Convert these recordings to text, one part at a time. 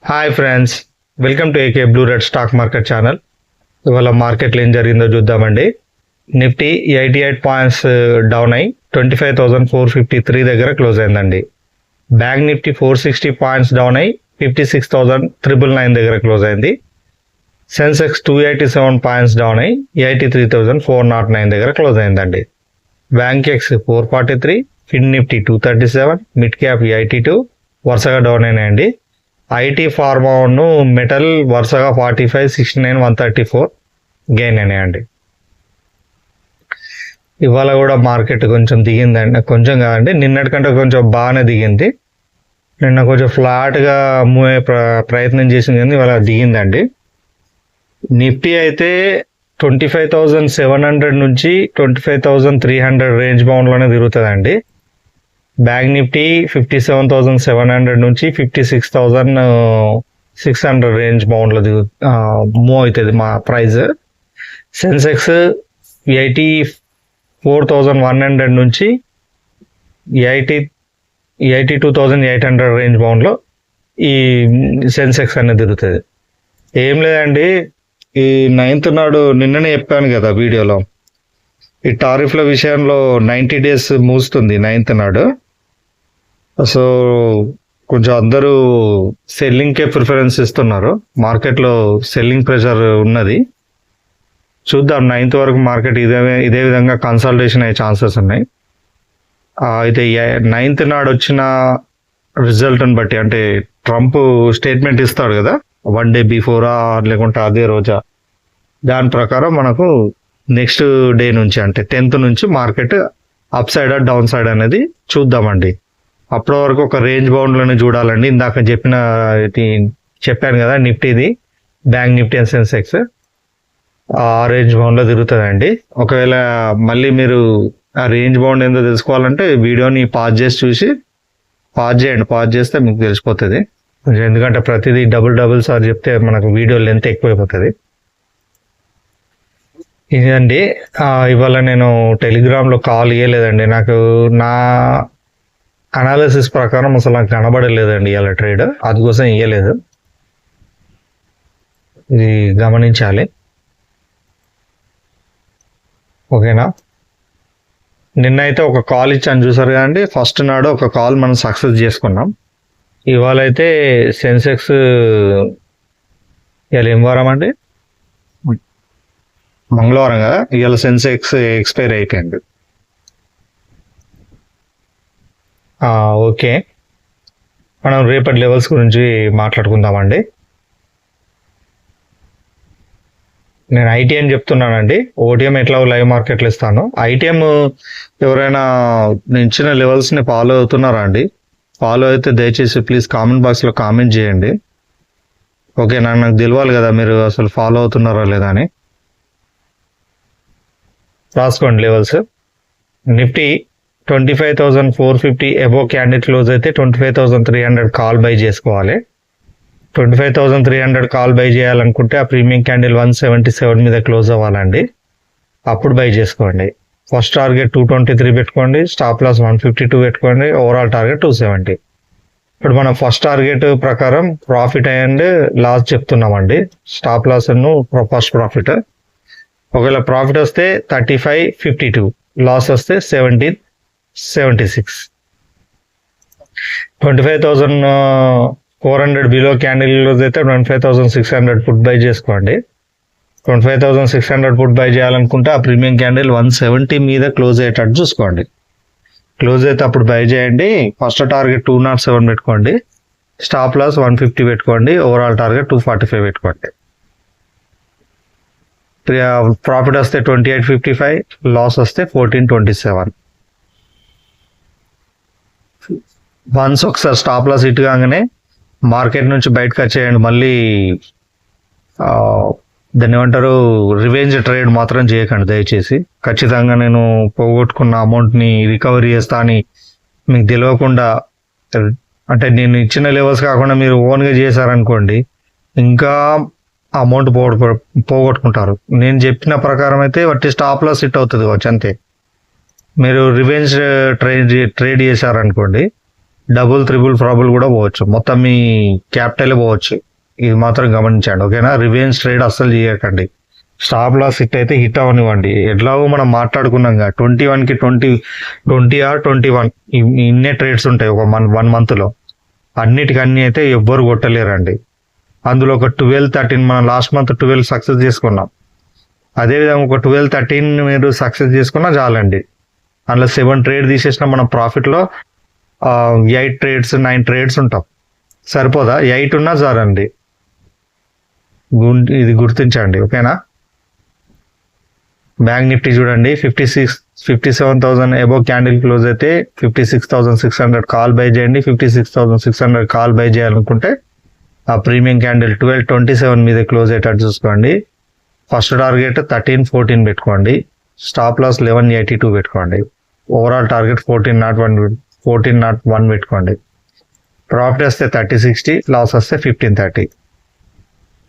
Hi friends, welcome to AK blue red stock market channel. ఇవాళ మార్కెట్లో ఏం జరిగిందో చూద్దామండి. నిఫ్టీ 88 పాయింట్స్ డౌన్ అయి 25,453 దగ్గర క్లోజ్ అయిందండి. బ్యాంక్ నిఫ్టీ 460 పాయింట్స్ డౌన్ అయి 56,999 దగ్గర క్లోజ్ అయింది. సెన్సెక్స్ 287 పాయింట్స్ డౌన్ అయి 83,409 దగ్గర క్లోజ్ అయిందండి. బ్యాంక్ ఎక్స్ 443, ఫిన్ నిఫ్టీ 237, మిడ్ క్యాప్ 82 వరుసగా డౌన్ అయినాయండి. ఐటీ ఫార్మా మెటల్ వరుసగా 45, 69, 134 గెయిన్ అయినాయండి. ఇవాళ కూడా మార్కెట్ కొంచెం దిగిందండి, కొంచెం కాదండి, నిన్నటికంటే కొంచెం బాగానే దిగింది. నిన్న కొంచెం ఫ్లాట్గా మూవ్ అయ్యే ప్రయత్నం చేసింది కానీ ఇవాళ దిగిందండి. నిఫ్టీ అయితే 25,700 నుంచి 25,300 రేంజ్ బౌండ్లోనే తిరుగుతుందండి. బ్యాంక్ నిఫ్టీ 57,700 నుంచి 56,600 రేంజ్ బౌండ్లో మూవ్ అవుతుంది మా ప్రైస్. సెన్సెక్స్ 84,100 నుంచి 82,800 రేంజ్ బౌండ్లో ఈ సెన్సెక్స్ అనేది తిరుగుతుంది. ఏం లేదండి, ఈ 9th నాడు నిన్ననే చెప్పాను కదా వీడియోలో, ఈ టారిఫ్ల విషయంలో 90 days మూస్తుంది 9th నాడు. సో కొంచెం అందరూ సెల్లింగ్కే ప్రిఫరెన్స్ ఇస్తున్నారు. మార్కెట్లో సెల్లింగ్ ప్రెషర్ ఉన్నది. చూద్దాం, 9th వరకు మార్కెట్ ఇదే విధంగా కన్సల్టేషన్ అయ్యే ఛాన్సెస్ ఉన్నాయి. అయితే 9th నాడు వచ్చిన రిజల్ట్ని బట్టి, అంటే ట్రంప్ స్టేట్మెంట్ ఇస్తాడు కదా 1 day బిఫోరా లేకుంటే అదే రోజా, దాని ప్రకారం మనకు నెక్స్ట్ డే నుంచి అంటే 10th నుంచి market up side down side అనేది చూద్దామండి. అప్పటి వరకు ఒక రేంజ్ బౌండ్లోనే చూడాలండి. ఇందాక చెప్పాను కదా, నిఫ్టీది బ్యాంక్ నిఫ్టీ అండ్ సెన్సెక్స్ ఆ రేంజ్ బౌండ్లో తిరుగుతుందండి. ఒకవేళ మళ్ళీ మీరు ఆ రేంజ్ బౌండ్ ఏందో తెలుసుకోవాలంటే వీడియోని పాజ్ చేయండి. పాజ్ చేస్తే మీకు తెలిసిపోతుంది. ఎందుకంటే ప్రతిదీ డబుల్ సార్ చెప్తే మనకు వీడియో లెంత్ ఎక్కువైపోతుంది. ఇదండి, ఇవాళ నేను టెలిగ్రామ్లో కాల్ ఇవ్వలేదండి. నాకు నా అనాలిసిస్ ప్రకారం అసలు నాకు కనబడలేదండి ఇవాళ ట్రేడ్, అందుకోసం ఇవ్వలేదు. ఇది గమనించాలి, ఓకేనా. నిన్న అయితే ఒక కాల్ ఇచ్చాను చూసారు కదండి, ఫస్ట్ నాడు ఒక కాల్ మనం సక్సెస్ చేసుకున్నాం. ఇవాళ అయితే సెన్సెక్స్ ఇవాళ ఏం వారం అండి, మంగళవారం కదా, ఇవాళ సెన్సెక్స్ ఎక్స్పైర్ అయిపోయింది. ఓకే, మనం రేపటి లెవెల్స్ గురించి మాట్లాడుకుందామండి. నేను ఐటీఎం చెప్తున్నానండి, ఓటీఎం ఎట్లా లైవ్ మార్కెట్లో ఇస్తాను. ఐటీఎం ఎవరైనా నేను ఇచ్చిన లెవెల్స్ని ఫాలో అవుతున్నారా అండి? ఫాలో అయితే దయచేసి ప్లీజ్ కామెంట్ బాక్స్లో కామెంట్ చేయండి. ఓకే, నాకు తెలియాలి కదా మీరు అసలు ఫాలో అవుతున్నారా లేదా అని. రాసుకోండి levels. Nifty 25,450 above candle close అయితే 25,300 కాల్ బై చేసుకోవాలి. 25,300 కాల్ బై చేయాలనుకుంటే ఆ ప్రీమియం క్యాండిల్ 177 మీద క్లోజ్ అవ్వాలండి, అప్పుడు బై చేసుకోండి. ఫస్ట్ టార్గెట్ 223 పెట్టుకోండి, స్టాప్ లాస్ 152 పెట్టుకోండి, ఓవరాల్ టార్గెట్ 270. ఇప్పుడు మనం ఫస్ట్ టార్గెట్ ప్రకారం ప్రాఫిట్ అండ్ లాస్ చెప్తున్నామండి. స్టాప్ లాస్ ఫస్ట్ ప్రాఫిట్, ఒకవేళ ప్రాఫిట్ వస్తే 35.52, లాస్ వస్తే 17.76. 25,400 బిలో క్యాండిల్ క్లోజ్ అయితే 25,600 పుట్ బై చేసుకోండి. 25,600 పుట్ బై చేయాలనుకుంటే ఆ ప్రీమియం క్యాండిల్ 170 మీద క్లోజ్ అయ్యేటట్టు చూసుకోండి. క్లోజ్ అయితే అప్పుడు బై చేయండి. ఫస్ట్ టార్గెట్ 207 పెట్టుకోండి, స్టాప్ లాస్ 150 పెట్టుకోండి, ఓవరాల్ టార్గెట్ 245 పెట్టుకోండి. ప్రాఫిట్ వస్తే 28.55, లాస్ వస్తే 14.27. వన్స్ ఒకసారి స్టాప్ లాస్ హిట్ కాగానే మార్కెట్ నుంచి బయటకు వచ్చేయండి. మళ్ళీ దాన్ని ఏమంటారు, రివెంజ్ ట్రేడ్ మాత్రం చేయకండి దయచేసి. ఖచ్చితంగా నేను పోగొట్టుకున్న అమౌంట్ని రికవరీ చేస్తా అని మీకు తెలియకుండా, అంటే నేను ఇచ్చిన లెవెల్స్ కాకుండా మీరు ఓన్గా చేశారనుకోండి, ఇంకా అమౌంట్ పోగొట్టుకుంటారు. నేను చెప్పిన ప్రకారం అయితే వాటి స్టాప్ లాస్ హిట్ అవుతుంది కావచ్చు అంతే. మీరు రివెంజ్ ట్రేడ్ చేశారనుకోండి, డబుల్ త్రిబుల్ ప్రాబుల్ కూడా పోవచ్చు, మొత్తం మీ క్యాపిటల్ పోవచ్చు. ఇది మాత్రం గమనించండి, ఓకేనా. రివెంజ్ ట్రేడ్ అస్సలు చేయకండి. స్టాప్ లాస్ హిట్ అయితే హిట్ అవనివ్వండి. ఎట్లాగో మనం మాట్లాడుకున్నాం 21కి 20 ఆర్ 21 ఇన్నే ట్రేడ్స్ ఉంటాయి ఒక 1 మంత్లో. అన్నిటికి అన్ని అయితే ఎవ్వరు కొట్టలేరండి. అందులో ఒక 12-13 మనం లాస్ట్ మంత్ 12 సక్సెస్ చేసుకున్నాం. అదేవిధంగా ఒక 12-13 మీరు సక్సెస్ చేసుకున్నా చాలండి. అందులో 7 ట్రేడ్ తీసేసిన మనం ప్రాఫిట్లో 8 ట్రేడ్స్ 9 ట్రేడ్స్ ఉంటాం. సరిపోదా? 8 ఉన్నా చాలండి. ఇది గుర్తించండి, ఓకేనా. బ్యాంక్ నిఫ్టీ చూడండి, 57,000 అబోవ్ క్యాండిల్ క్లోజ్ అయితే 56,600 కాల్ బై చేయండి. 56,600 కాల్ బై చేయాలనుకుంటే ఆ ప్రీమియం క్యాండిల్ 12.27 మీద క్లోజ్ అయ్యేటట్టు చూసుకోండి. ఫస్ట్ టార్గెట్ 13.14 పెట్టుకోండి. స్టాప్ లాస్ 11.82 పెట్టుకోండి. ఓవరాల్ టార్గెట్ 14.01 పెట్టుకోండి. ప్రాఫిట్ వస్తే 30-60, లాస్ వస్తే 15-30.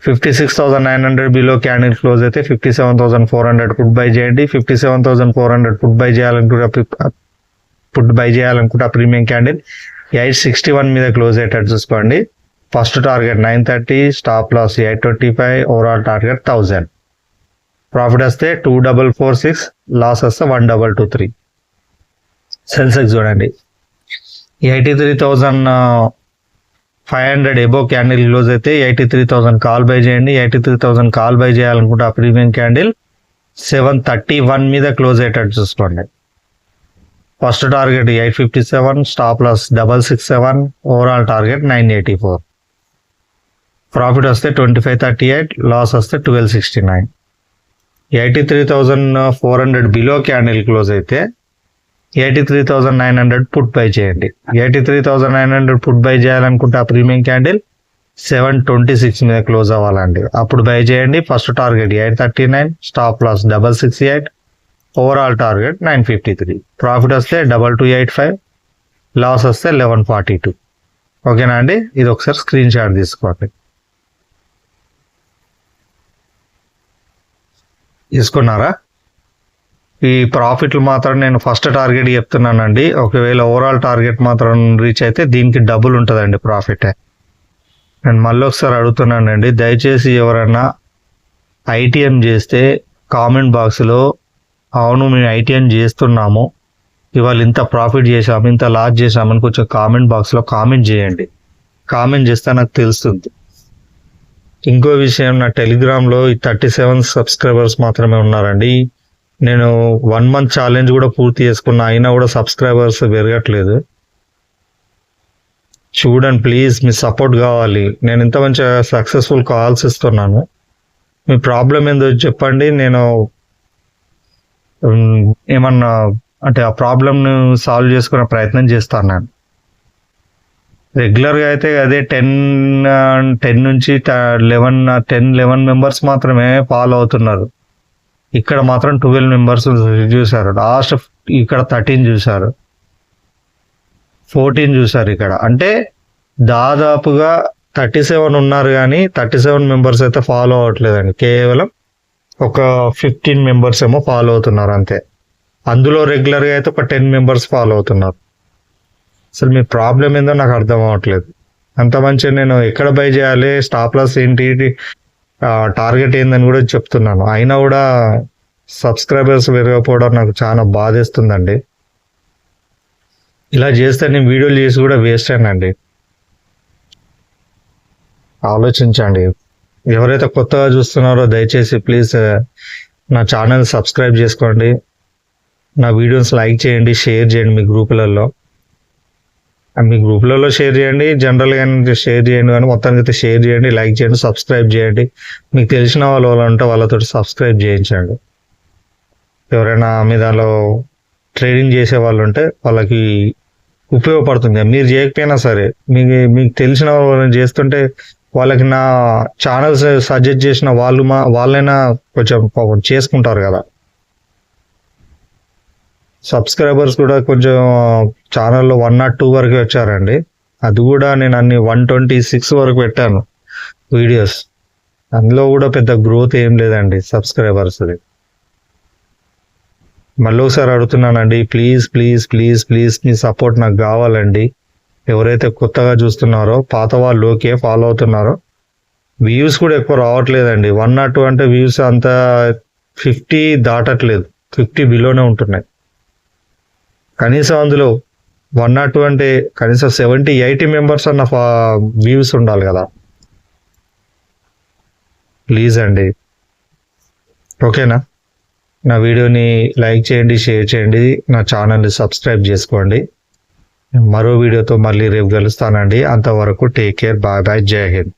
56,900 బిలో క్యాండిల్ క్లోజ్ అయితే 57,400 పుట్ బై చేయండి. 57,400 పుట్ బై చేయాలనుకుంటే ఆ ప్రీమియం క్యాండిల్ 861 మీద క్లోజ్ అయ్యేటట్టు చూసుకోండి. First target 930, stop loss 825, overall target 1000. Profit వస్తే 2446, లాస్ వస్తే 1223. సెన్సెక్స్ చూడండి, 83,500 ఎబో క్యాండిల్ క్లోజ్ అయితే 83,000 కాల్ బై చేయండి. 83,000 కాల్ బై చేయాలనుకుంటే ఆ ప్రీమియం క్యాండిల్ 731 మీద క్లోజ్ అయ్యేటట్టు చూసుకోండి. First target 857, stop loss 667, overall target 984. Profit వస్తే 2538, లాస్ వస్తే 1269. 83,400 బిలో క్యాండిల్ క్లోజ్ అయితే 83,900 పుట్ బై చేయండి. 83,900 పుట్ బై చేయాలనుకుంటే ఆ ప్రీమియం క్యాండిల్ 726 మీద క్లోజ్ అవ్వాలండి. అప్పుడు బై చేయండి. First target 839, stop loss 668, overall target 953. Profit వస్తే 2285, లాస్ వస్తే 1142. ఓకేనా అండి. ఇది ఒకసారి స్క్రీన్ షాట్ తీసుకోండి. తీసుకున్నారా? ఈ ప్రాఫిట్లు మాత్రం నేను ఫస్ట్ టార్గెట్ చెప్తున్నానండి. ఒకవేళ ఓవరాల్ టార్గెట్ మాత్రం రీచ్ అయితే దీనికి డబుల్ ఉంటుందండి ప్రాఫిట్. నేను మళ్ళీ ఒకసారి అడుగుతున్నానండి, దయచేసి ఎవరన్నా ఐటీఎం చేస్తే కామెంట్ బాక్స్లో అవును మేము ఐటీఎం చేస్తున్నాము, ఇవాళ ఇంత ప్రాఫిట్ చేసాము, ఇంత లాస్ చేసామని కొంచెం కామెంట్ బాక్స్లో కామెంట్ చేయండి. కామెంట్ చేస్తే నాకు తెలుస్తుంది. ఇంకో విషయం, నా టెలిగ్రామ్లో 37 సబ్స్క్రైబర్స్ మాత్రమే ఉన్నారండి. నేను 1 మంత్ ఛాలెంజ్ కూడా పూర్తి చేసుకున్నా, అయినా కూడా సబ్స్క్రైబర్స్ పెరగట్లేదు. చూడండి ప్లీజ్, మీ సపోర్ట్ కావాలి. నేను ఇంత మంచి సక్సెస్ఫుల్ కాల్స్ ఇస్తున్నాను. మీ ప్రాబ్లం ఏందో చెప్పండి, నేను ఏమన్నా అంటే ఆ ప్రాబ్లమ్ను సాల్వ్ చేసుకునే ప్రయత్నం చేస్తాను. నేను రెగ్యులర్గా అయితే అదే 10 నుంచి 11 మెంబర్స్ మాత్రమే ఫాలో అవుతున్నారు. ఇక్కడ మాత్రం 12 మెంబర్స్ చూశారు. లాస్ట్ ఇక్కడ 13 చూశారు, 14 చూశారు ఇక్కడ. అంటే దాదాపుగా 37 ఉన్నారు కానీ 37 మెంబర్స్ అయితే ఫాలో అవ్వట్లేదండి. కేవలం ఒక 15 మెంబర్స్ ఏమో ఫాలో అవుతున్నారు అంతే. అందులో రెగ్యులర్గా అయితే ఒక 10 మెంబర్స్ ఫాలో అవుతున్నారు. అసలు మీ ప్రాబ్లం ఏందో నాకు అర్థం అవ్వట్లేదు. అంత మంచిగా నేను ఎక్కడ బై చేయాలి, స్టాప్ లాస్ ఏంటి, టార్గెట్ ఏందని కూడా చెప్తున్నాను. అయినా కూడా సబ్స్క్రైబర్స్ పెరగకపోవడం నాకు చాలా బాధేస్తుందండి. ఇలా చేస్తే నేను వీడియోలు చేసి కూడా వేస్ట్ అయినండి. ఆలోచించండి. ఎవరైతే కొత్తగా చూస్తున్నారో దయచేసి ప్లీజ్ నా ఛానల్ సబ్స్క్రైబ్ చేసుకోండి. నా వీడియోస్ లైక్ చేయండి, షేర్ చేయండి మీ గ్రూపులలో. మీ గ్రూపులలో షేర్ చేయండి, జనరల్గా షేర్ చేయండి, కానీ మొత్తానికి అయితే షేర్ చేయండి, లైక్ చేయండి, సబ్స్క్రైబ్ చేయండి. మీకు తెలిసిన వాళ్ళు ఉంటే వాళ్ళతో సబ్స్క్రైబ్ చేయించండి. ఎవరైనా మీ దానిలో ట్రేడింగ్ చేసే వాళ్ళు ఉంటే వాళ్ళకి ఉపయోగపడుతుంది. మీరు చేయకపోయినా సరే మీకు తెలిసిన వాళ్ళు చేస్తుంటే వాళ్ళకి నా ఛానల్ సజెస్ట్ చేసిన వాళ్ళైనా కొంచెం చేసుకుంటారు కదా. సబ్స్క్రైబర్స్ కూడా కొంచెం ఛానల్లో 102 వరకు వచ్చారండి. అది కూడా నేను అన్ని 126 వరకు పెట్టాను వీడియోస్. అందులో కూడా పెద్ద గ్రోత్ ఏం లేదండి సబ్స్క్రైబర్స్ది. మళ్ళీ ఒకసారి అడుగుతున్నానండి, ప్లీజ్ ప్లీజ్ ప్లీజ్ ప్లీజ్ మీ సపోర్ట్ నాకు కావాలండి. ఎవరైతే కొత్తగా చూస్తున్నారో పాత వాళ్ళు ఓకే ఫాలో అవుతున్నారో వ్యూస్ కూడా ఎక్కువ రావట్లేదండి. 102 అంటే వ్యూస్ అంత 50 దాటట్లేదు, 50 బిలోనే ఉంటున్నాయి. కనీసం అందులో 102 అంటే కనీసం 70-80 మెంబర్స్ అన్న వ్యూస్ ఉండాలి కదా. ప్లీజ్ అండి, ఓకేనా? నా వీడియోని లైక్ చేయండి, షేర్ చేయండి, నా ఛానల్ని సబ్స్క్రైబ్ చేసుకోండి. మరో వీడియోతో మళ్ళీ రేపు కలుస్తానండి. అంతవరకు టేక్ కేర్, బాయ్ బాయ్, జై హింద్.